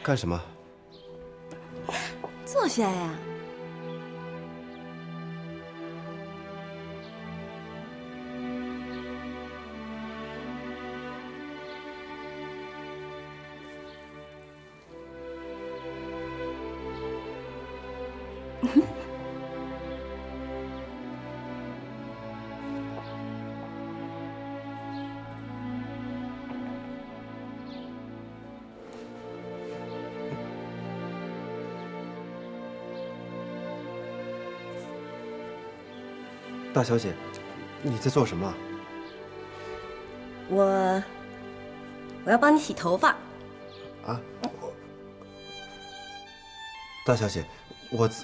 干什么？坐下呀。大小姐，你在做什么？我要帮你洗头发。啊？大小姐，我真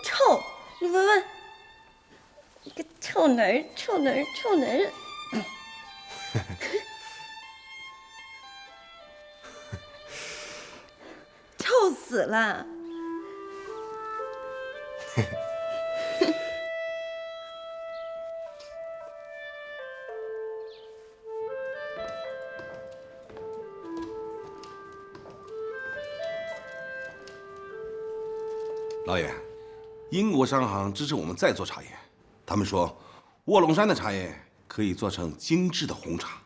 臭！你闻闻，你个臭男人，臭男人，臭男人！臭死了！老爷，英国商行支持我们再做茶叶，他们说卧龙山的茶叶可以做成精致的红茶。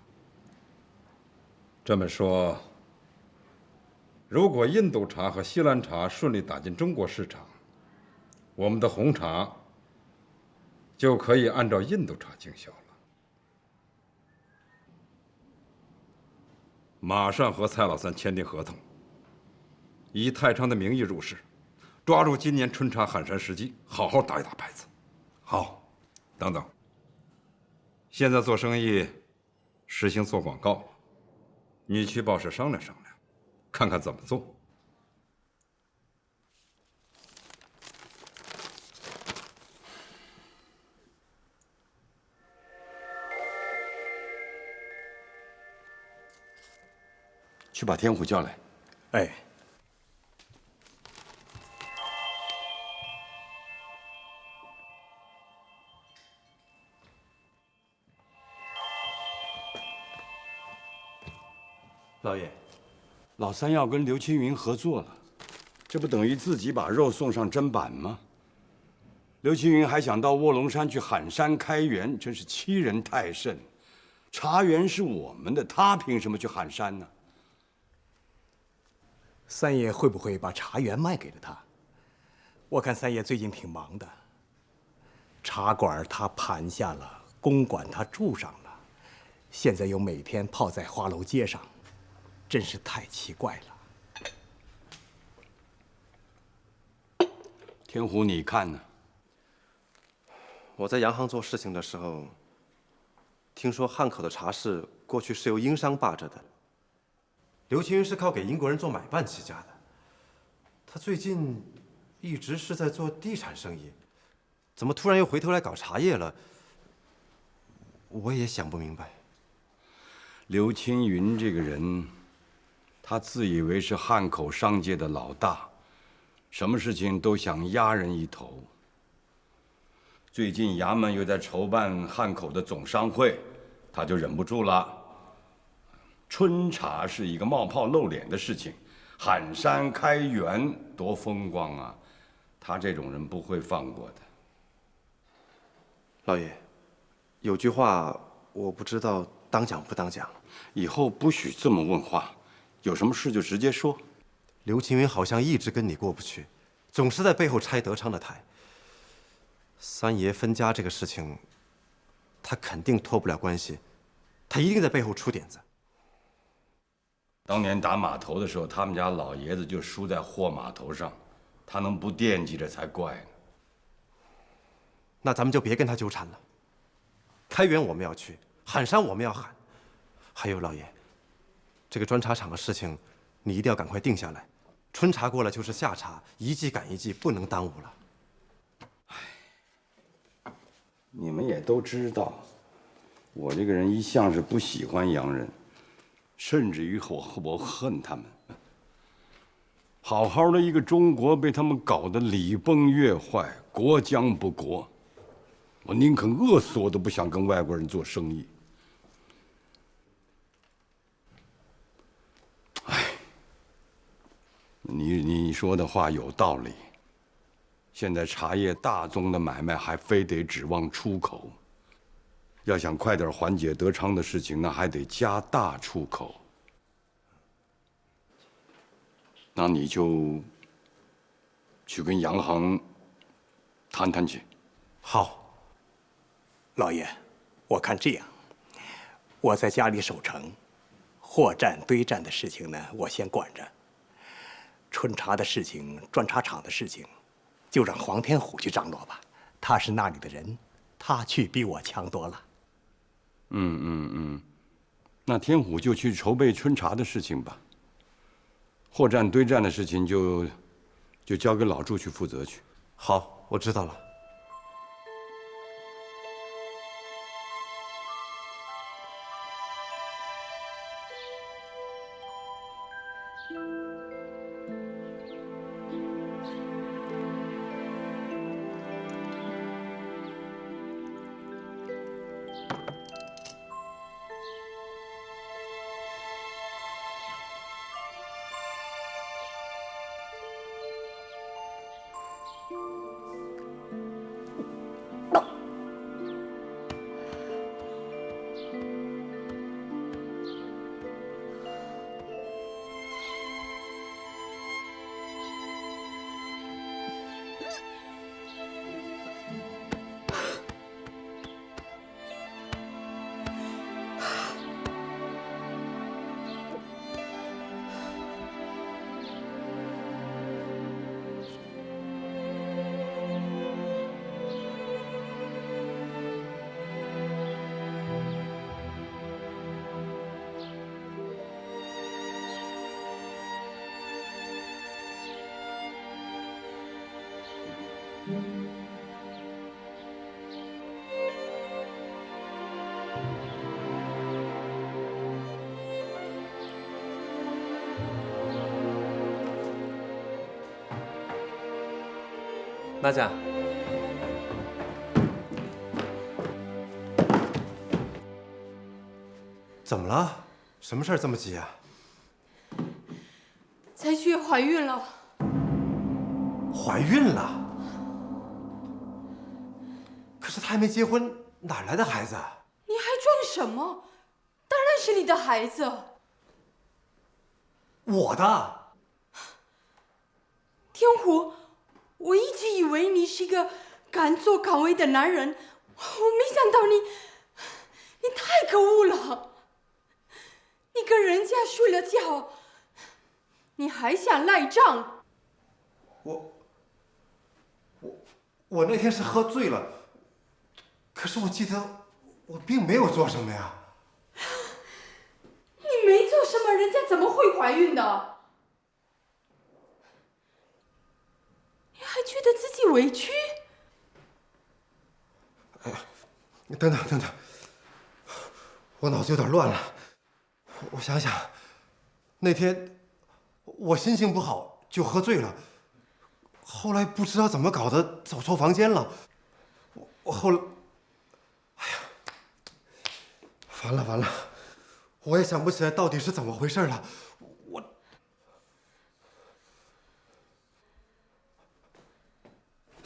这么说，如果印度茶和西兰茶顺利打进中国市场，我们的红茶就可以按照印度茶经销了。马上和蔡老三签订合同，以太仓的名义入市，抓住今年春茶喊山时机，好好打一打牌子。好，等等，现在做生意，实行做广告，你去报社商量商量，看看怎么做。去把天虎叫来。哎，老爷，老三要跟刘青云合作了，这不等于自己把肉送上砧板吗？刘青云还想到卧龙山去喊山开园，真是欺人太甚。茶园是我们的，他凭什么去喊山呢？三爷会不会把茶园卖给了他？我看三爷最近挺忙的，茶馆他盘下了，公馆他住上了，现在又每天泡在花楼街上，真是太奇怪了。天虎，你看呢？我在洋行做事情的时候，听说汉口的茶室过去是由英商霸着的。刘青云是靠给英国人做买办起家的，他最近一直是在做地产生意，怎么突然又回头来搞茶叶了？我也想不明白。刘青云这个人，他自以为是汉口商界的老大，什么事情都想压人一头。最近衙门又在筹办汉口的总商会，他就忍不住了。春茶是一个冒泡露脸的事情，喊山开园多风光啊！他这种人不会放过的。老爷，有句话我不知道当讲不当讲，以后不许这么问话，有什么事就直接说。刘青云好像一直跟你过不去，总是在背后拆德昌的台。三爷分家这个事情，他肯定脱不了关系，他一定在背后出点子。当年打码头的时候，他们家老爷子就输在货码头上，他能不惦记着才怪呢。那咱们就别跟他纠缠了。开园我们要去，喊山我们要喊。还有老爷，这个砖茶厂的事情，你一定要赶快定下来。春茶过了就是夏茶，一季赶一季，不能耽误了。你们也都知道，我这个人一向是不喜欢洋人，甚至于我恨他们。好好的一个中国被他们搞得礼崩乐坏，国将不国，我宁肯饿死我都不想跟外国人做生意。你说的话有道理。现在茶叶大宗的买卖还非得指望出口，要想快点缓解德昌的事情，那还得加大出口。那你就去跟洋行谈谈去。好，老爷，我看这样，我在家里守城，货站堆站的事情呢，我先管着。春茶的事情、砖茶厂的事情，就让黄天虎去张罗吧。他是那里的人，他去比我强多了。那天虎就去筹备春茶的事情吧。货站堆站的事情就交给老祝去负责去。好，我知道了。娜家，怎么了？什么事儿这么急啊？才去怀孕了。怀孕了？可是她还没结婚，哪来的孩子啊？你还装什么？当然是你的孩子。我的。天虎，我一直以为你是一个敢作敢为的男人，我没想到你太可恶了！你跟人家睡了觉，你还想赖账？我那天是喝醉了，可是我记得我并没有做什么呀。你没做什么，人家怎么会怀孕的？你还觉得自己委屈？哎呀，你等等，我脑子有点乱了。我想想，那天我心情不好，就喝醉了。后来不知道怎么搞的，走错房间了。我后来，哎呀，完了，我也想不起来到底是怎么回事了。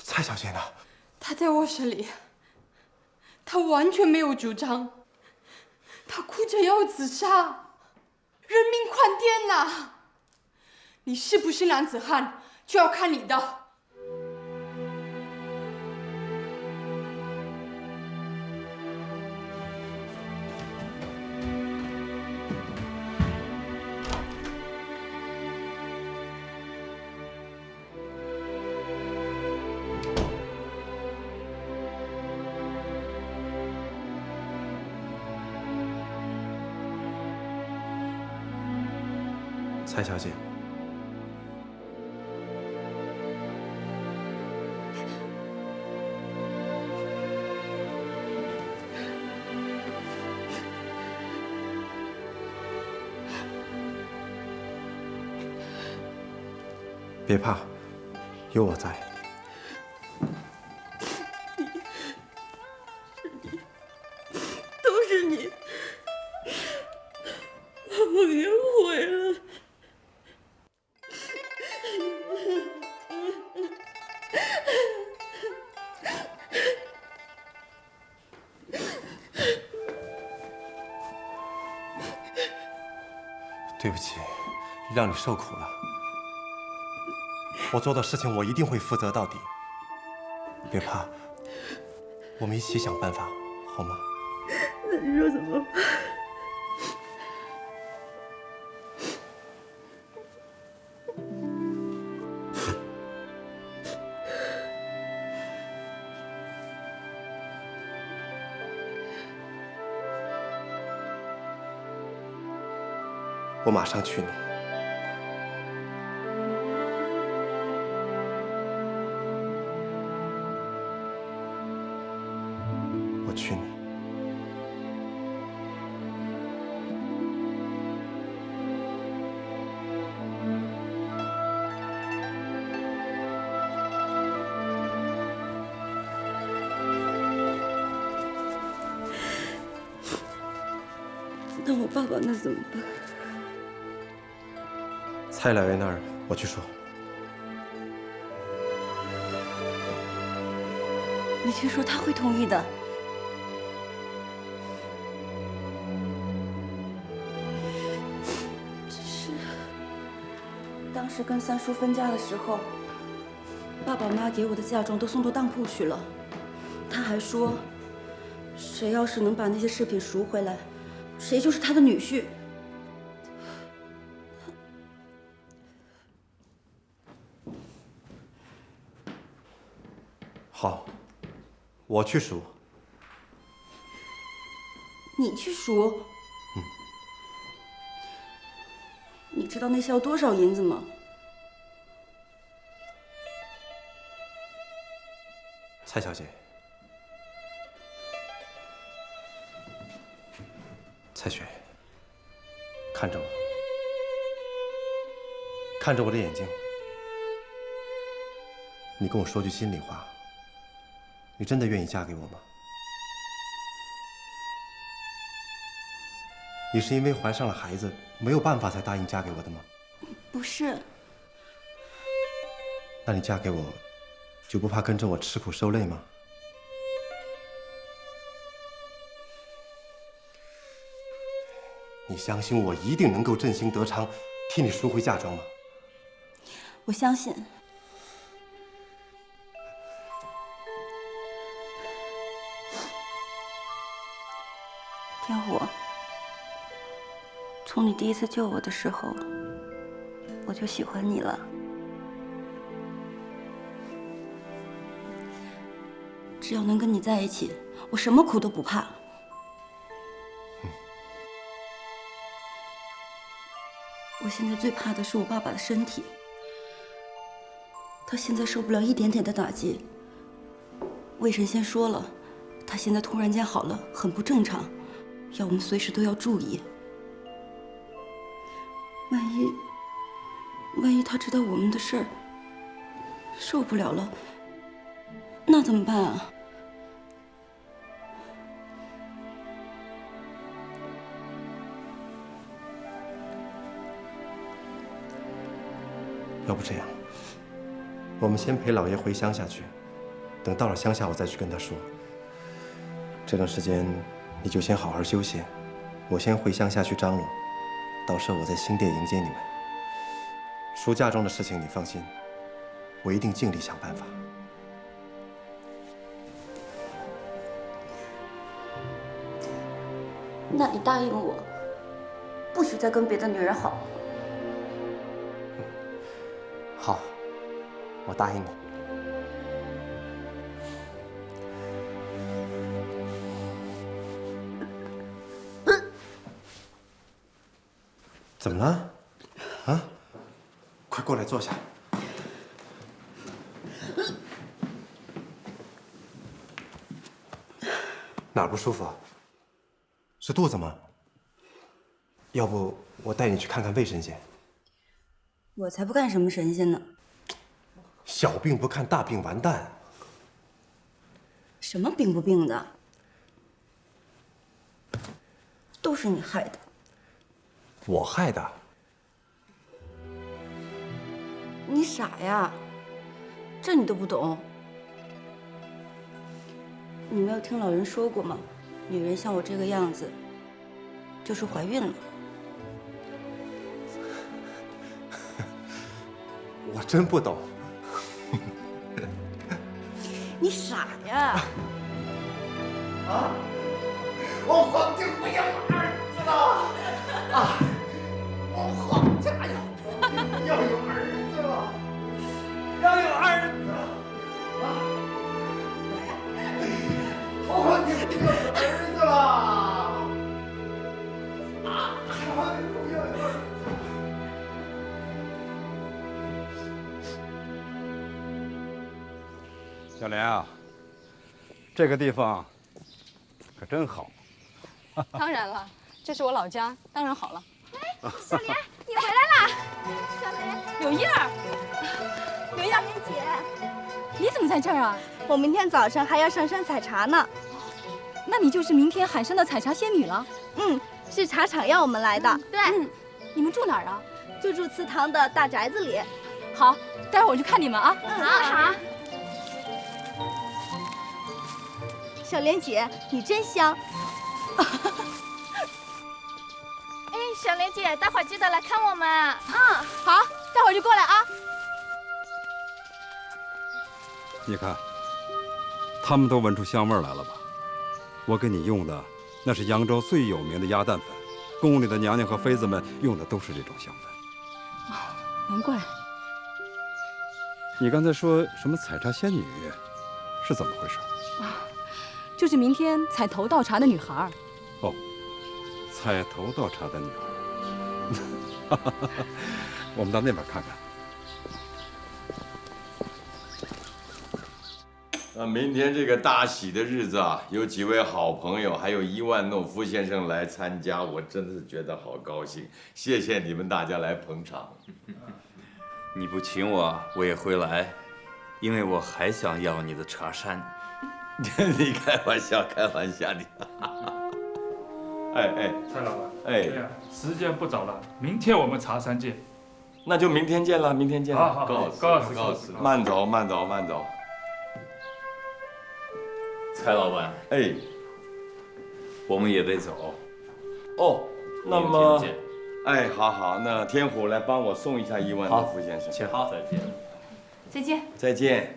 蔡小姐呢？她在卧室里，她完全没有主张，她哭着要自杀，人命关天呐！你是不是男子汉，就要看你的。蔡小姐，别怕，有我在。都是你，把我给毁了。对不起，让你受苦了。我做的事情我一定会负责到底。别怕，我们一起想办法，好吗？那你说怎么办？我马上娶你。我娶你。那我爸爸那怎么办？蔡老爷那儿我去说。你去说，他会同意的。只是当时跟三叔分家的时候，爸爸妈给我的嫁妆都送到当铺去了。他还说，谁要是能把那些饰品赎回来，谁就是他的女婿。好，我去赎。你去赎？你知道那些要多少银子吗？蔡小姐，蔡雪，看着我，看着我的眼睛，你跟我说句心里话，你真的愿意嫁给我吗？你是因为怀上了孩子，没有办法才答应嫁给我的吗？不是。那你嫁给我，就不怕跟着我吃苦受累吗？你相信我一定能够振兴德昌，替你赎回嫁妆吗？我相信。天虎，从你第一次救我的时候，我就喜欢你了。只要能跟你在一起，我什么苦都不怕。我现在最怕的是我爸爸的身体，他现在受不了一点点的打击。魏神仙说了，他现在突然间好了，很不正常，要我们随时都要注意。万一他知道我们的事儿，受不了了，那怎么办啊？要不这样，我们先陪老爷回乡下去，等到了乡下我再去跟他说。这段时间你就先好好休息，我先回乡下去张罗，到时候我在新店迎接你们。赎嫁妆的事情你放心，我一定尽力想办法。那你答应我，不许再跟别的女人好。好，我答应你。怎么了？啊？快过来坐下。哪儿不舒服啊？是肚子吗？要不我带你去看看魏神仙。我才不干什么神仙呢！小病不看，大病完蛋。什么病不病的，都是你害的。我害的？你傻呀！这你都不懂？你没有听老人说过吗？女人像我这个样子，就是怀孕了。我真不懂。你傻呀！啊！我皇帝不要儿子了！啊！我皇家要有儿子了，要有儿子啊！我皇帝不要有儿子了！啊！我皇帝不要有儿子。小莲啊，这个地方可真好。当然了，这是我老家，当然好了。小莲，你回来啦！小莲，柳叶儿，柳叶儿姐，你怎么在这儿啊？我明天早上还要上山采茶呢。那你就是明天喊山的采茶仙女了？嗯，是茶厂要我们来的。对，你们住哪儿啊？就住祠堂的大宅子里。好，待会儿我去看你们啊。好。小莲姐，你真香。哎，小莲姐，待会儿记得来看我们。好，待会儿就过来啊。你看，他们都闻出香味来了吧？我给你用的那是扬州最有名的鸭蛋粉，宫里的娘娘和妃子们用的都是这种香粉。难怪。你刚才说什么采茶仙女，是怎么回事？就是明天采头道茶的女孩。哦，采头道茶的女孩。我们到那边看看。明天这个大喜的日子啊，有几位好朋友，还有伊万诺夫先生来参加，我真的是觉得好高兴。谢谢你们大家来捧场。你不请我，我也会来，因为我还想要你的茶山。你开玩笑，开玩笑你。哎，蔡老板，哎，对呀，时间不早了，明天我们茶山见。那就明天见了，明天见了。好，告辞，慢走，慢走，慢走。蔡老板，哎，我们也得走。哦，那么，明天见。哎，好，那天虎来帮我送一下伊万诺夫先生。好，再见。再见。再见。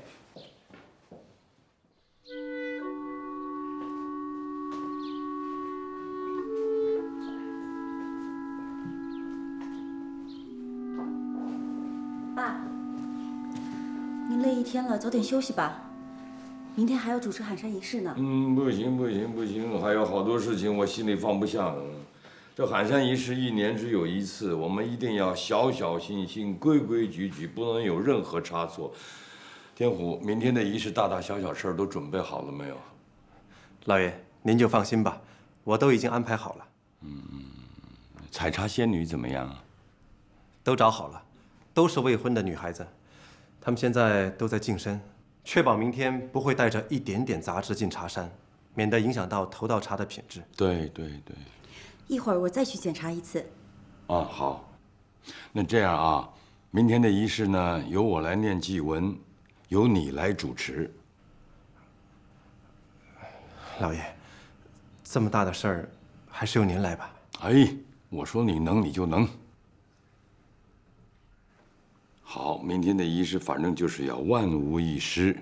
爸，您累一天了，早点休息吧。明天还要主持喊山仪式呢。不行，还有好多事情我心里放不下。这喊山仪式1年只有一次，我们一定要小小心心、规规矩矩，不能有任何差错。天虎，明天的仪式大大小小事儿都准备好了没有？老爷，您就放心吧，我都已经安排好了。采茶仙女怎么样啊？都找好了，都是未婚的女孩子，她们现在都在净身，确保明天不会带着一点点杂质进茶山，免得影响到头道茶的品质。对。一会儿我再去检查一次。啊，好。那这样啊，明天的仪式呢，由我来念祭文，由你来主持。老爷，这么大的事儿，还是由您来吧。哎，我说你能，你就能。好，明天的仪式反正就是要万无一失，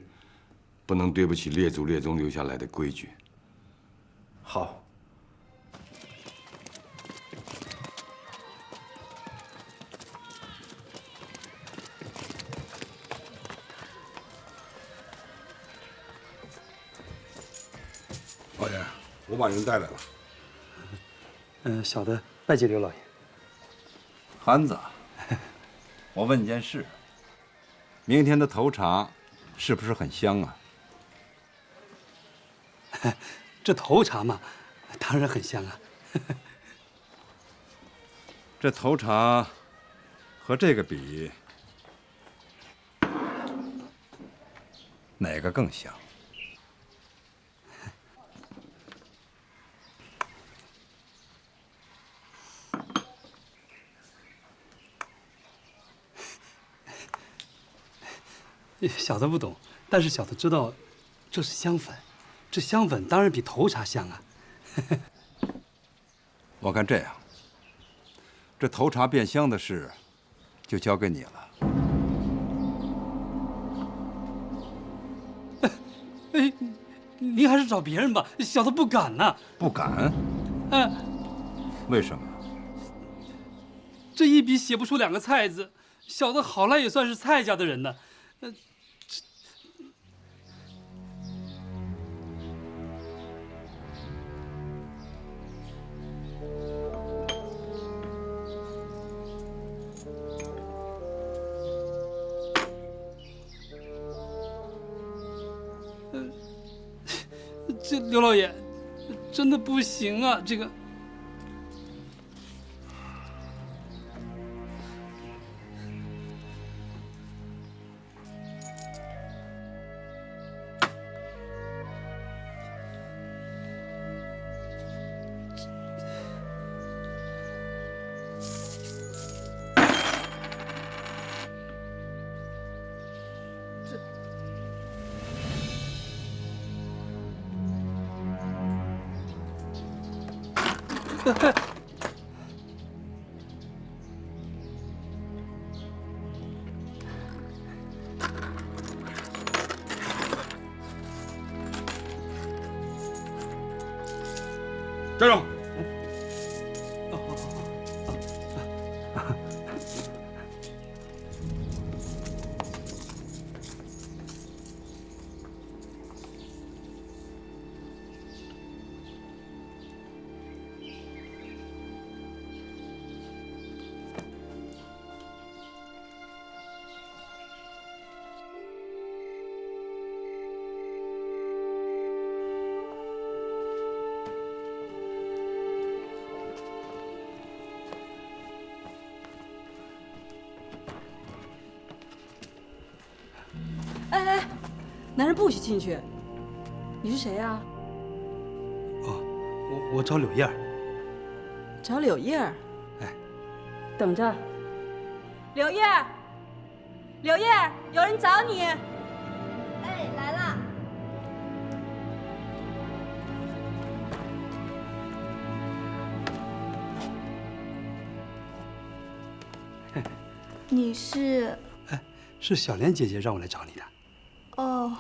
不能对不起列祖列宗留下来的规矩。好。老爷，我把人带来了。小的拜见刘老爷。韩子，我问你件事，明天的头茶是不是很香啊？这头茶嘛，当然很香啊。这头茶和这个比，哪个更香？小的不懂，但是小的知道，这是香粉，这香粉当然比头茶香啊。我看这样，这头茶变香的事，就交给你了。哎，您还是找别人吧，小的不敢呐。不敢？为什么？这一笔写不出2个菜字，小的好赖也算是蔡家的人呢。这刘老爷，真的不行啊！这个，站住！哎，男人不许进去。你是谁呀？我找柳叶儿。找柳叶儿。哎，等着。柳叶儿，柳叶儿，有人找你。哎，来啦！你是？是小莲姐姐让我来找你的。哦。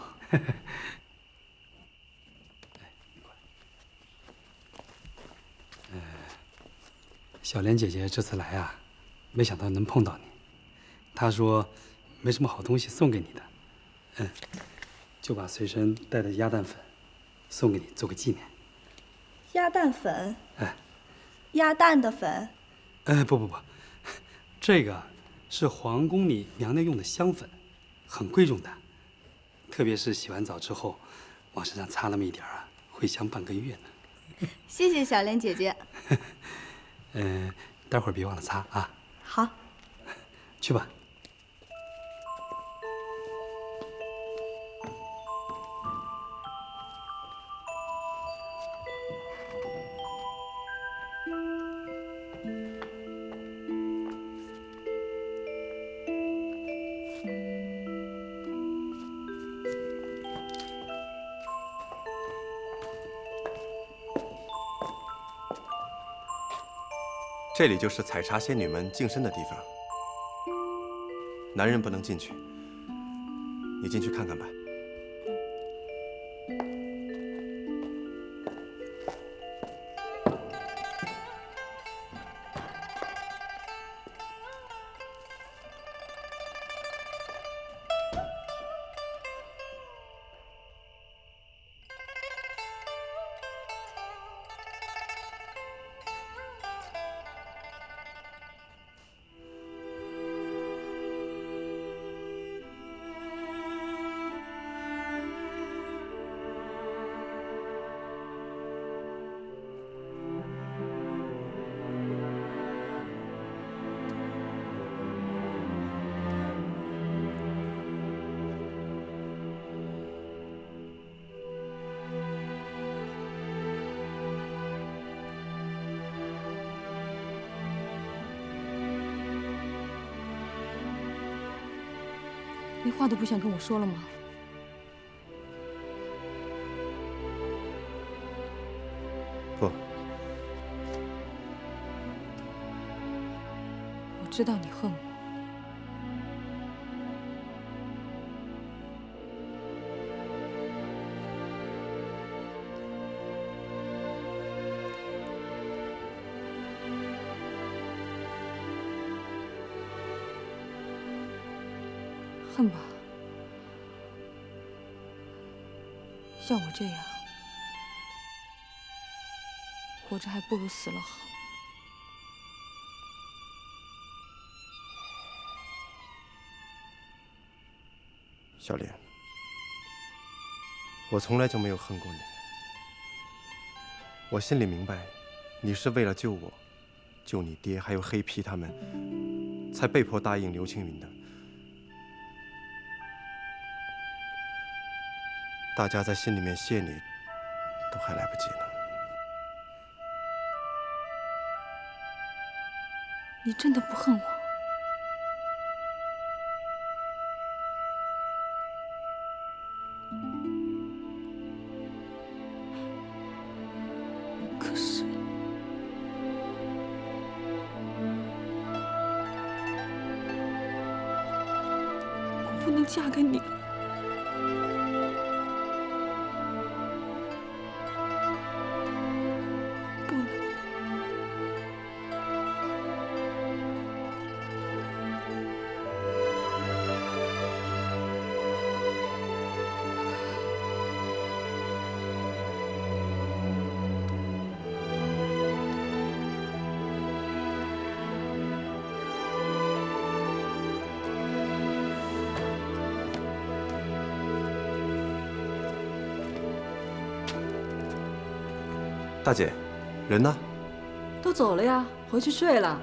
小莲姐姐这次来啊，没想到能碰到你。她说没什么好东西送给你的，就把随身带的鸭蛋粉送给你做个纪念。鸭蛋粉？哎，鸭蛋的粉？不，这个是皇宫里娘娘用的香粉，很贵重的，特别是洗完澡之后，往身上擦那么一点啊，会香半个月呢。谢谢小莲姐姐。待会儿别忘了擦啊。好。去吧。这里就是采茶仙女们净身的地方，男人不能进去，你进去看看吧。你话都不想跟我说了吗？不，我知道你恨我。恨吧，像我这样，活着还不如死了好。小莲，我从来就没有恨过你。我心里明白，你是为了救我、救你爹还有黑皮他们，才被迫答应刘青云的。大家在心里面谢你，都还来不及呢。你真的不恨我？可是，我不能嫁给你。大姐，人呢？都走了呀，回去睡了。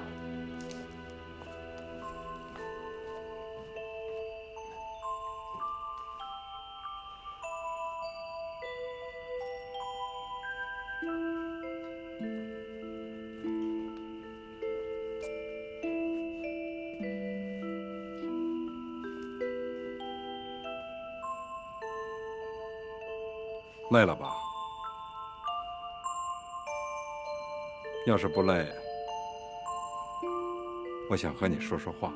累了吧？要是不累，我想和你说说话。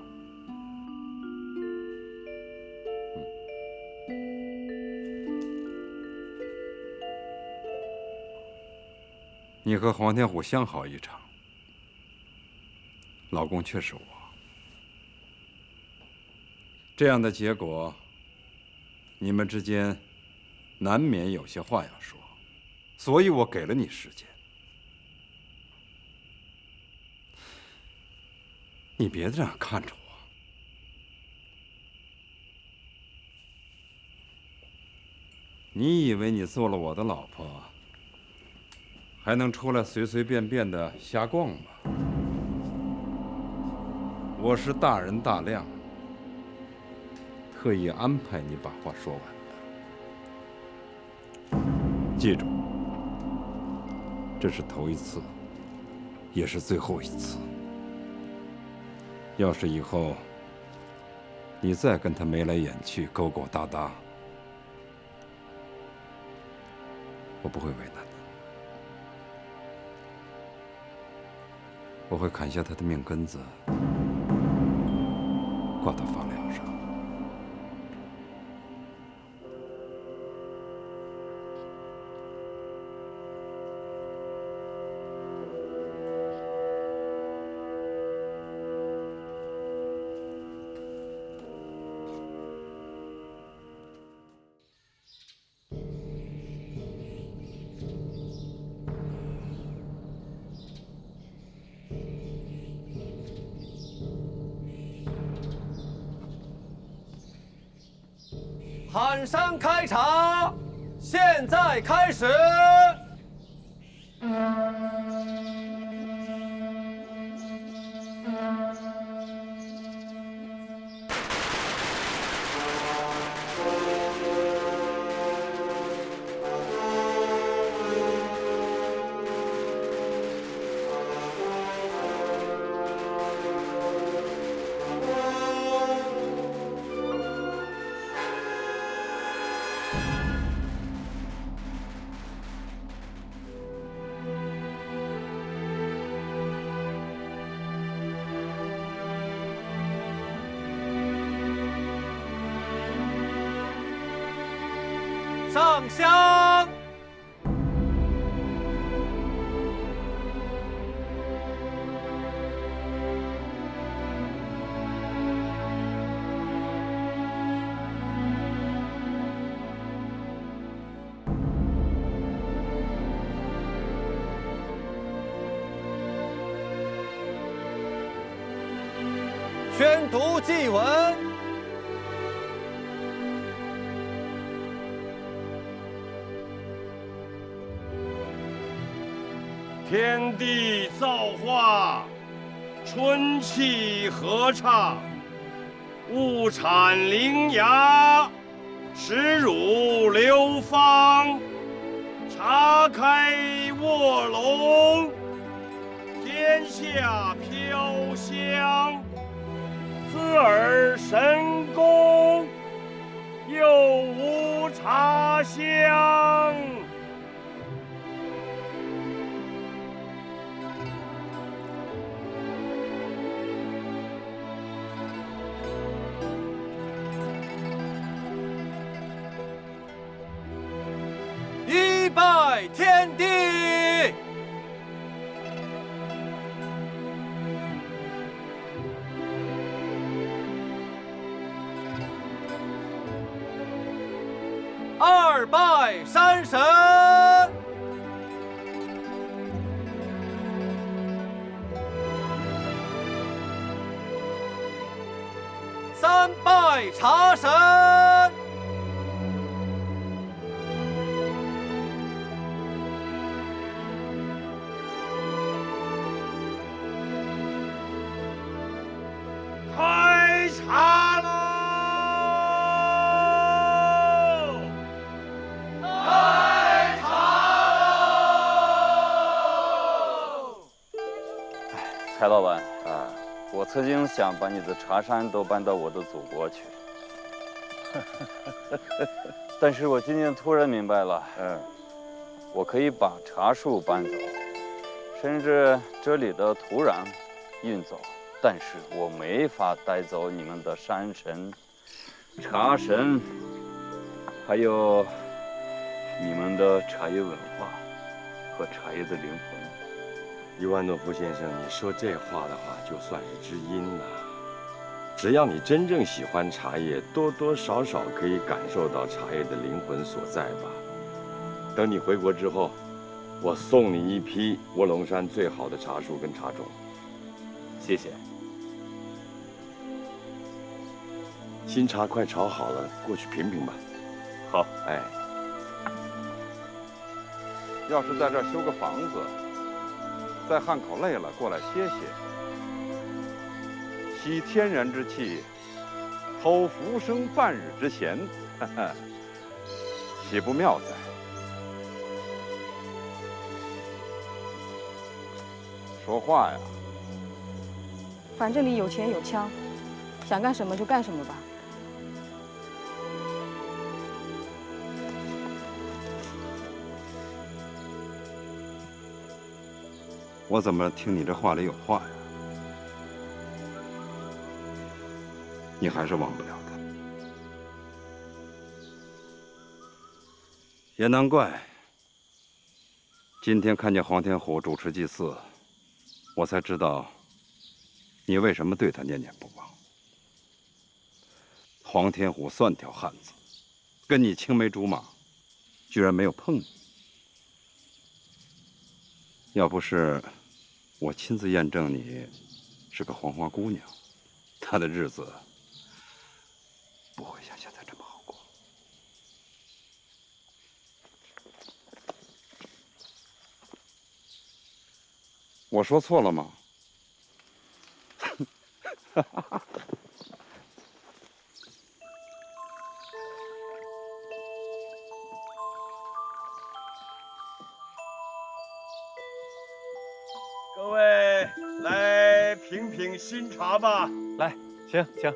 你和黄天虎相好一场，老公却是我，这样的结果，你们之间难免有些话要说，所以我给了你时间。你别这样看着我。你以为你做了我的老婆，还能出来随随便便的瞎逛吗？我是大人大量，特意安排你把话说完的。记住，这是头一次，也是最后一次。要是以后你再跟他眉来眼去、勾勾搭搭，我不会为难你，我会砍下他的命根子，挂到房梁上。喊声开场，现在开始。上香。宣读祭文。天地造化，春气和畅，物产灵芽，时乳流芳，茶开卧龙，天下飘香。滋耳神功，又无茶香。一拜天地。二拜山神。三拜茶神。开茶喽！开茶喽！蔡老板啊，我曾经想把你的茶山都搬到我的祖国去，但是我今天突然明白了，我可以把茶树搬走，甚至这里的土壤运走。但是我没法带走你们的山神、茶神，还有你们的茶叶文化和茶叶的灵魂。伊万诺夫先生，你说这话的话，就算是知音了。只要你真正喜欢茶叶，多多少少可以感受到茶叶的灵魂所在吧。等你回国之后，我送你一批卧龙山最好的茶树跟茶种。谢谢。新茶快炒好了，过去品品吧。好，哎，要是在这儿修个房子，在汉口累了，过来歇歇，吸天然之气，偷浮生半日之闲，哈哈，岂不妙哉？说话呀！反正你有钱有枪，想干什么就干什么吧。我怎么听你这话里有话呀？你还是忘不了的。也难怪，今天看见黄天虎主持祭祀，我才知道你为什么对他念念不忘。黄天虎算条汉子，跟你青梅竹马，居然没有碰你。要不是我亲自验证你是个黄花姑娘，他的日子不会像现在这么好过。我说错了吗？各位来品品新茶吧。来，请。请。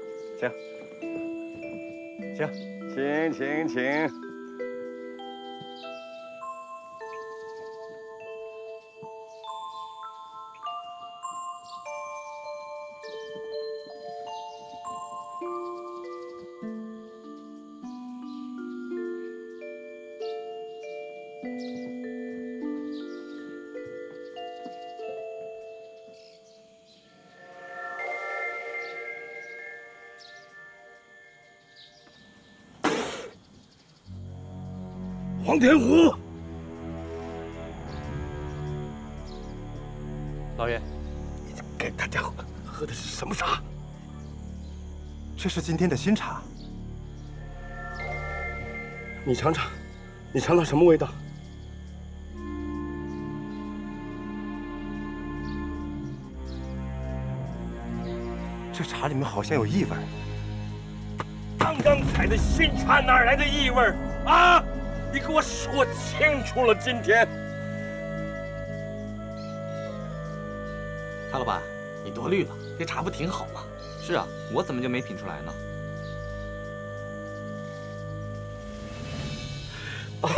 黄天虎，老爷，你给大家喝的是什么茶？这是今天的新茶。你尝尝，你尝尝什么味道？这茶里面好像有异味。刚采的新茶哪来的异味啊？你给我说清楚了！今天，谭老板，你多虑了，这茶不挺好吗？是啊，我怎么就没品出来呢？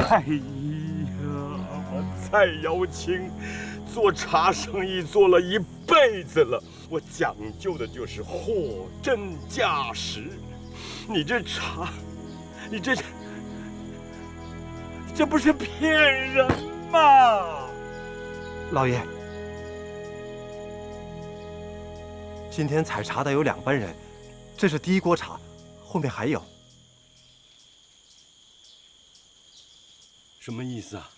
哎呀，我蔡瑶卿做茶生意做了一辈子了，我讲究的就是货真价实。你这茶，你这不是骗人吗？老爷，今天采茶的有2班人，这是第1锅茶，后面还有。什么意思啊？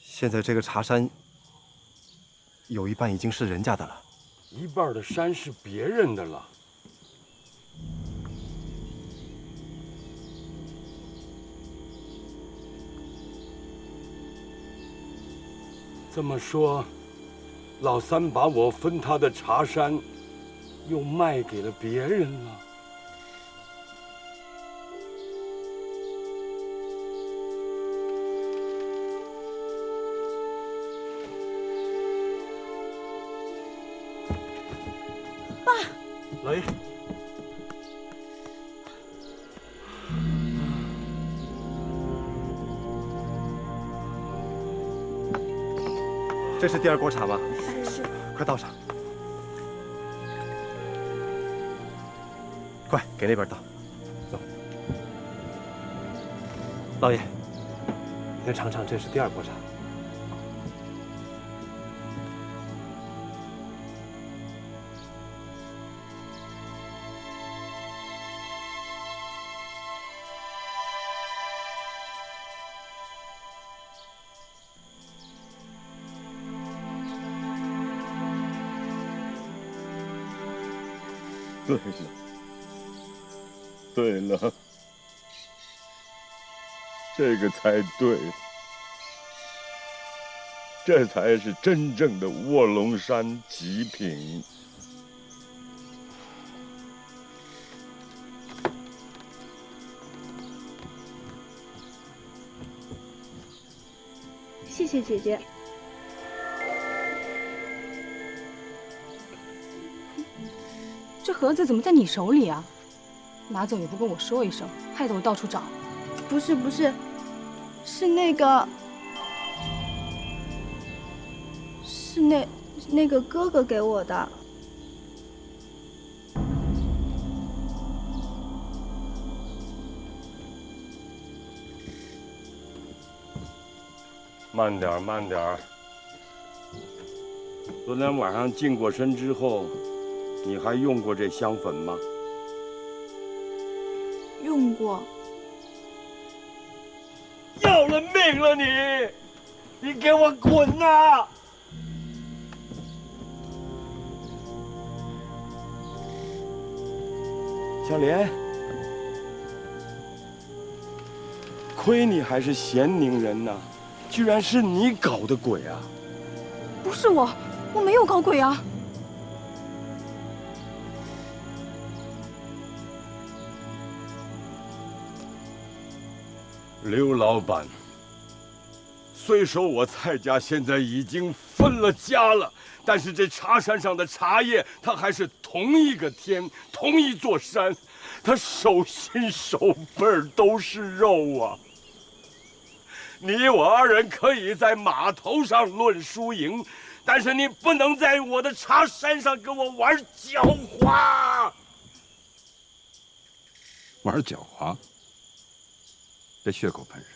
现在这个茶山有一半已经是人家的了，一半的山是别人的了。这么说，老三把我分他的茶山，又卖给了别人了。爸，老爷，这是第2锅茶吗？是。快倒上。快给那边倒。走。老爷，你再尝尝，这是第2锅茶。对了，对了，这个才对，这才是真正的卧龙山极品。谢谢姐姐。这盒子怎么在你手里啊？拿走也不跟我说一声，害得我到处找。不是，是那个，是那个哥哥给我的。慢点，慢点。昨天晚上净过身之后，你还用过这香粉吗？用过。要了命了你！你给我滚呐！小莲，亏你还是咸宁人呐，居然是你搞的鬼啊！不是我没有搞鬼啊！刘老板，虽说我蔡家现在已经分了家了，但是这茶山上的茶叶，它还是同一个天，同一座山，它手心手背都是肉啊！你我2人可以在码头上论输赢，但是你不能在我的茶山上跟我玩狡猾。玩狡猾？这血口喷人，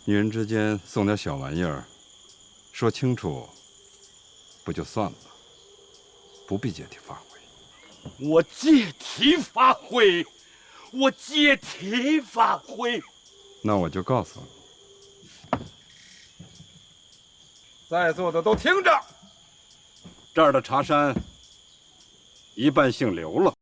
女人之间送点小玩意儿，说清楚不就算了，不必借题发挥。我借题发挥，我借题发挥。那我就告诉你，在座的都听着，这儿的茶山一半姓刘了。